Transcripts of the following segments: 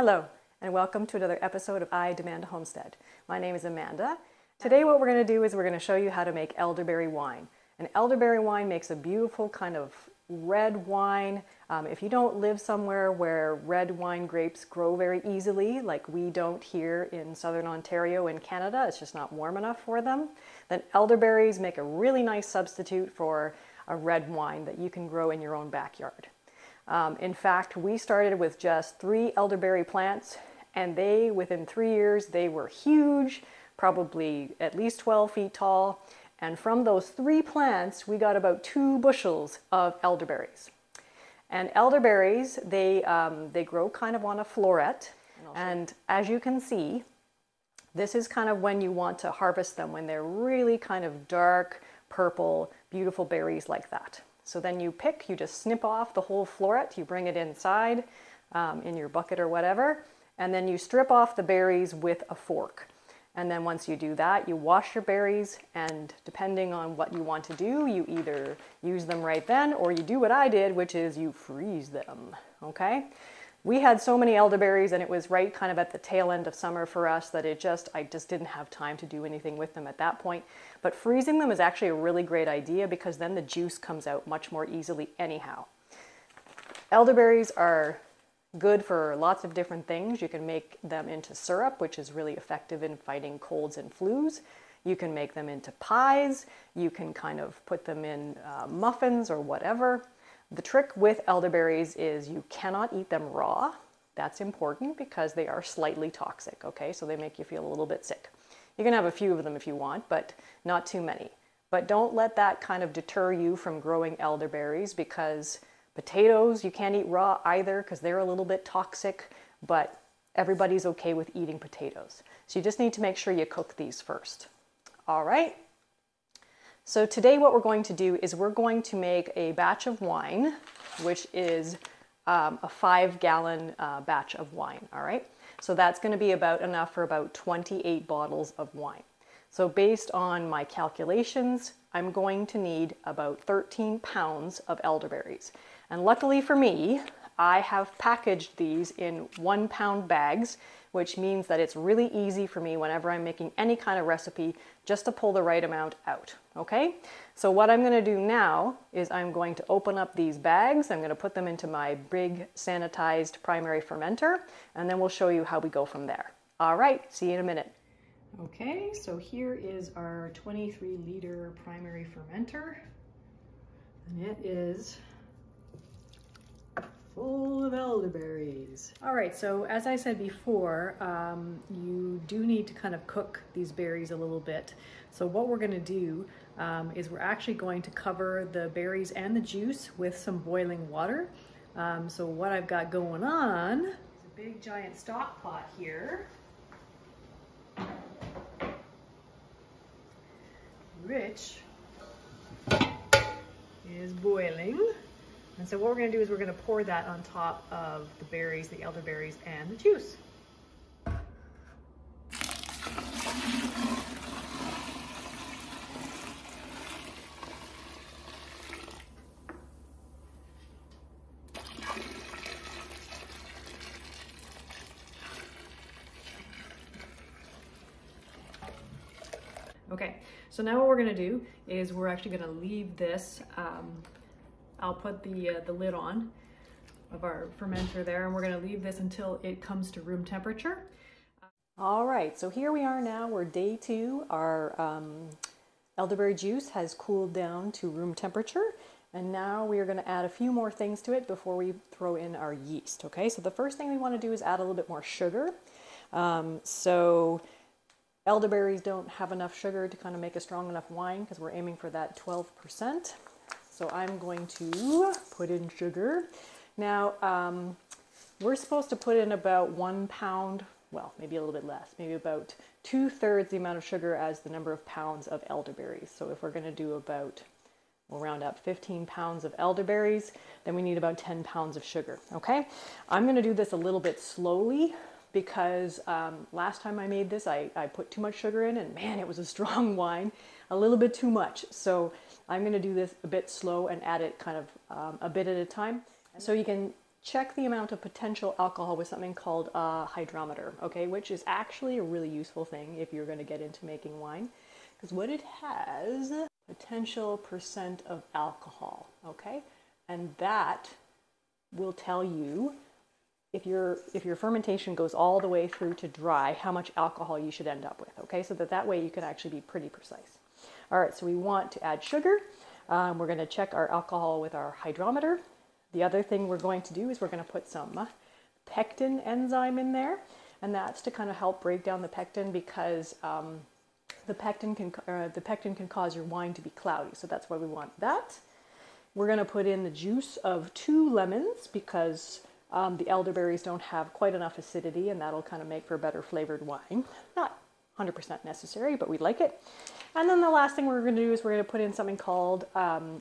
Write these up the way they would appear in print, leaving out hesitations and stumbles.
Hello, and welcome to another episode of I Demand a Homestead. My name is Amanda. Today what we're going to do is we're going to show you how to make elderberry wine. And elderberry wine makes a beautiful kind of red wine. If you don't live somewhere where red wine grapes grow very easily, like we don't here in southern Ontario in Canada, it's just not warm enough for them, then elderberries make a really nice substitute for a red wine that you can grow in your own backyard. In fact, we started with just 3 elderberry plants, and within 3 years, they were huge, probably at least 12 feet tall. And from those 3 plants, we got about 2 bushels of elderberries. And elderberries, they grow kind of on a floret. And as you can see, this is kind of when you want to harvest them, when they're really kind of dark, purple, beautiful berries like that. So then you just snip off the whole floret, you bring it inside in your bucket or whatever, and then you strip off the berries with a fork. And then once you do that, you wash your berries, and depending on what you want to do, you either use them right then or you do what I did, which is you freeze them, okay? We had so many elderberries, and it was right kind of at the tail end of summer for us that I just didn't have time to do anything with them at that point. But freezing them is actually a really great idea because then the juice comes out much more easily anyhow. Elderberries are good for lots of different things. You can make them into syrup, which is really effective in fighting colds and flus. You can make them into pies. You can kind of put them in muffins or whatever. The trick with elderberries is you cannot eat them raw. That's important because they are slightly toxic, okay? So they make you feel a little bit sick. You can have a few of them if you want, but not too many. But don't let that kind of deter you from growing elderberries, because potatoes you can't eat raw either because they're a little bit toxic, but everybody's okay with eating potatoes. So you just need to make sure you cook these first. All right. So today what we're going to do is we're going to make a batch of wine, which is a 5-gallon batch of wine, all right? So that's going to be about enough for about 28 bottles of wine. So based on my calculations, I'm going to need about 13 pounds of elderberries. And luckily for me, I have packaged these in 1-pound bags, which means that it's really easy for me whenever I'm making any kind of recipe just to pull the right amount out, okay? So what I'm gonna do now is I'm going to open up these bags. I'm gonna put them into my big sanitized primary fermenter, and then we'll show you how we go from there. All right, see you in a minute. Okay, so here is our 23-liter primary fermenter, and it is full of elderberries. All right, so as I said before, you do need to kind of cook these berries a little bit. So what we're gonna do is we're actually going to cover the berries and the juice with some boiling water. So what I've got going on is a big giant stock pot here, which is boiling. And so what we're going to do is we're going to pour that on top of the berries, the elderberries, and the juice. Okay, so now what we're going to do is we're actually going to leave this I'll put the lid on of our fermenter there, and we're going to leave this until it comes to room temperature. All right, so here we are now. We're day 2. Our elderberry juice has cooled down to room temperature, and now we are going to add a few more things to it before we throw in our yeast. Okay, so the first thing we want to do is add a little bit more sugar. So elderberries don't have enough sugar to kind of make a strong enough wine because we're aiming for that 12%. So I'm going to put in sugar. Now, we're supposed to put in about 1 pound, well, maybe a little bit less, maybe about 2/3 the amount of sugar as the number of pounds of elderberries. So if we're going to do about, we'll round up 15 pounds of elderberries, then we need about 10 pounds of sugar, okay? I'm going to do this a little bit slowly because last time I made this, I put too much sugar in, and man, it was a strong wine, a little bit too much. So I'm going to do this a bit slow and add it kind of a bit at a time. So you can check the amount of potential alcohol with something called a hydrometer, okay, which is actually a really useful thing if you're going to get into making wine, because what it has, potential percent of alcohol, okay, and that will tell you if your fermentation goes all the way through to dry, how much alcohol you should end up with, okay, so that way you can actually be pretty precise. All right, so we want to add sugar. We're going to check our alcohol with our hydrometer. The other thing we're going to do is we're going to put some pectin enzyme in there, and that's to kind of help break down the pectin, because the pectin can cause your wine to be cloudy, so that's why we want that. We're going to put in the juice of 2 lemons, because the elderberries don't have quite enough acidity, and that'll kind of make for a better flavored wine. Not 100% necessary, but we like it. And then the last thing we're going to do is we're going to put in something called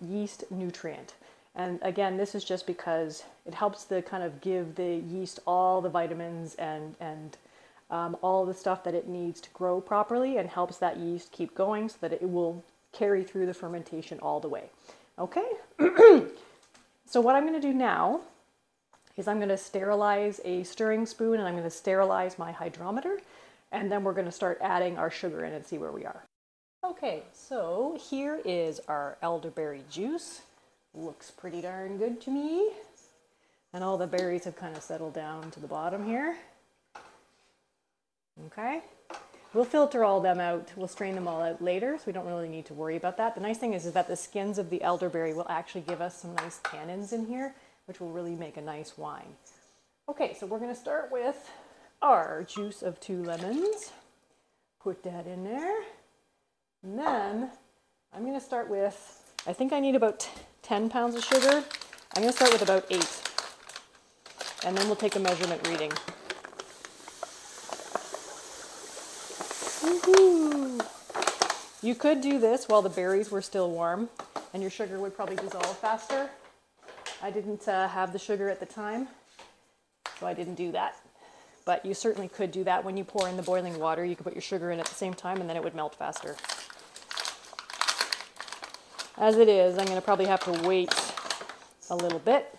yeast nutrient. And again, this is just because it helps to kind of give the yeast all the vitamins and all the stuff that it needs to grow properly, and helps that yeast keep going so that it will carry through the fermentation all the way. Okay? So what I'm going to do now is I'm going to sterilize a stirring spoon, and I'm going to sterilize my hydrometer, and then we're going to start adding our sugar in and see where we are. Okay, so here is our elderberry juice. Looks pretty darn good to me. And all the berries have kind of settled down to the bottom here. Okay, we'll filter all them out. We'll strain them all out later, so we don't really need to worry about that. The nice thing is that the skins of the elderberry will actually give us some nice tannins in here, which will really make a nice wine. Okay, so we're going to start with our juice of 2 lemons. Put that in there. And then I'm going to start with, I think I need about 10 pounds of sugar. I'm going to start with about 8. And then we'll take a measurement reading. Woohoo! You could do this while the berries were still warm, and your sugar would probably dissolve faster. I didn't have the sugar at the time, so I didn't do that. But you certainly could do that when you pour in the boiling water. You could put your sugar in at the same time, and then it would melt faster. As it is, I'm going to probably have to wait a little bit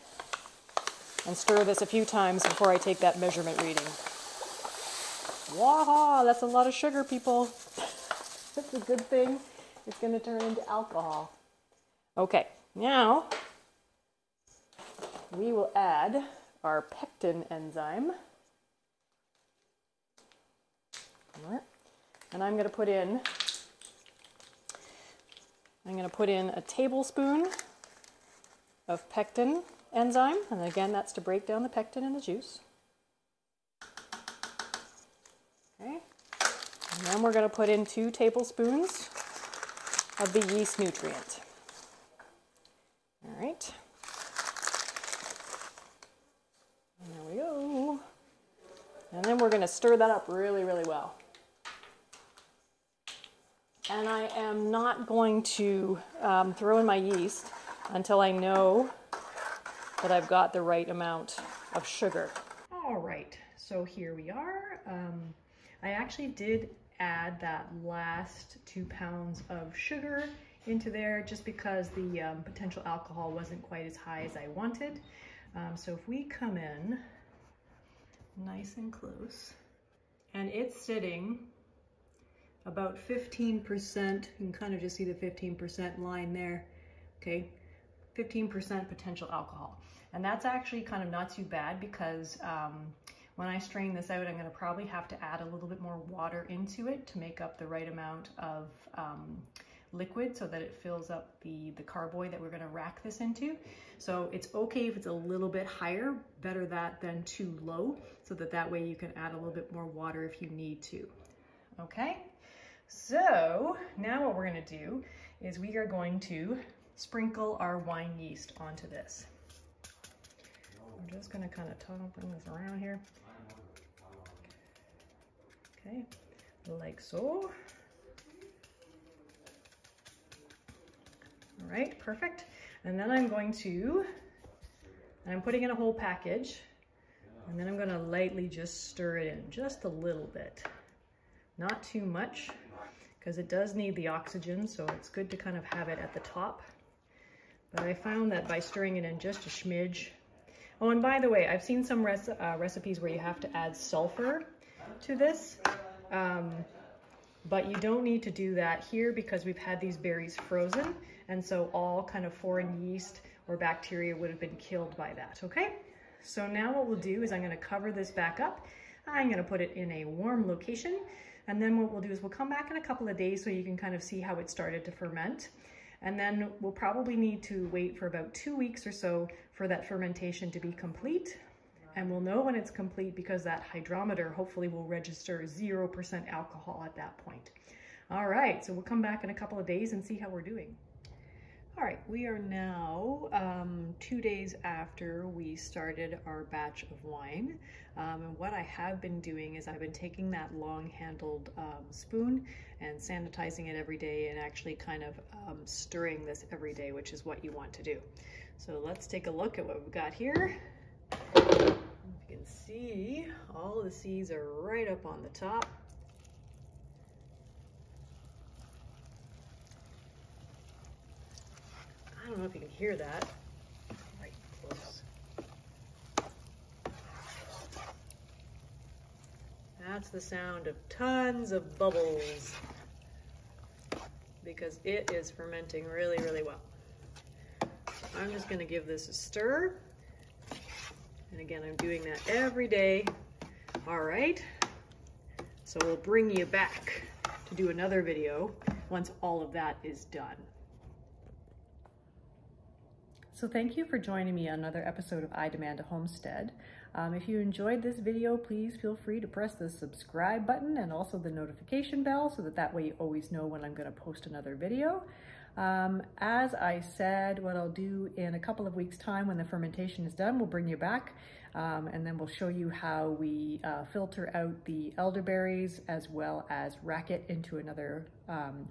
and stir this a few times before I take that measurement reading. Wow, that's a lot of sugar, people. That's a good thing. It's going to turn into alcohol. Okay, now we will add our pectin enzyme. And I'm going to put in a tablespoon of pectin enzyme, and again, that's to break down the pectin in the juice. Okay, and then we're going to put in 2 tablespoons of the yeast nutrient. All right, and there we go. And then we're going to stir that up really, really well. And I am not going to throw in my yeast until I know that I've got the right amount of sugar. All right, so here we are. I actually did add that last 2 pounds of sugar into there just because the potential alcohol wasn't quite as high as I wanted. So if we come in nice and close, and it's sitting about 15%, you can kind of just see the 15% line there, okay? 15% potential alcohol. And that's actually kind of not too bad, because when I strain this out, I'm going to probably have to add a little bit more water into it to make up the right amount of liquid so that it fills up the carboy that we're going to rack this into. So it's okay if it's a little bit higher, better that than too low, so that way you can add a little bit more water if you need to. Okay, so now what we're going to do is we are going to sprinkle our wine yeast onto this. I'm just going to kind of bring this around here. Okay, like so. All right, perfect. And then I'm putting in a whole package, and then I'm going to lightly just stir it in, just a little bit. Not too much, because it does need the oxygen, so it's good to kind of have it at the top. But I found that by stirring it in just a smidge, Oh, and by the way, I've seen some recipes where you have to add sulfur to this, but you don't need to do that here because we've had these berries frozen, and so all kind of foreign yeast or bacteria would have been killed by that, okay? So now what we'll do is I'm gonna cover this back up. I'm gonna put it in a warm location, and then what we'll do is we'll come back in a couple of days so you can kind of see how it started to ferment. And then we'll probably need to wait for about 2 weeks or so for that fermentation to be complete. And we'll know when it's complete because that hydrometer hopefully will register 0% alcohol at that point. All right, so we'll come back in a couple of days and see how we're doing. All right, we are now 2 days after we started our batch of wine. And what I have been doing is I've been taking that long-handled spoon and sanitizing it every day and actually kind of stirring this every day, which is what you want to do. So let's take a look at what we've got here. You can see all the seeds are right up on the top. I don't know if you can hear that. Right close. That's the sound of tons of bubbles because it is fermenting really, really well. So I'm just going to give this a stir. And again, I'm doing that every day. All right. So we'll bring you back to do another video once all of that is done. So thank you for joining me on another episode of I Demand a Homestead. If you enjoyed this video, please feel free to press the subscribe button and also the notification bell so that way you always know when I'm going to post another video. As I said, what I'll do in a couple of weeks' time when the fermentation is done, we'll bring you back and then we'll show you how we filter out the elderberries as well as rack it into another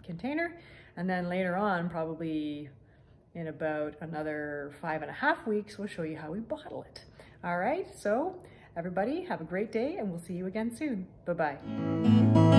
container. And then later on, probably in about another 5.5 weeks, we'll show you how we bottle it. All right, so everybody have a great day and we'll see you again soon. Bye-bye.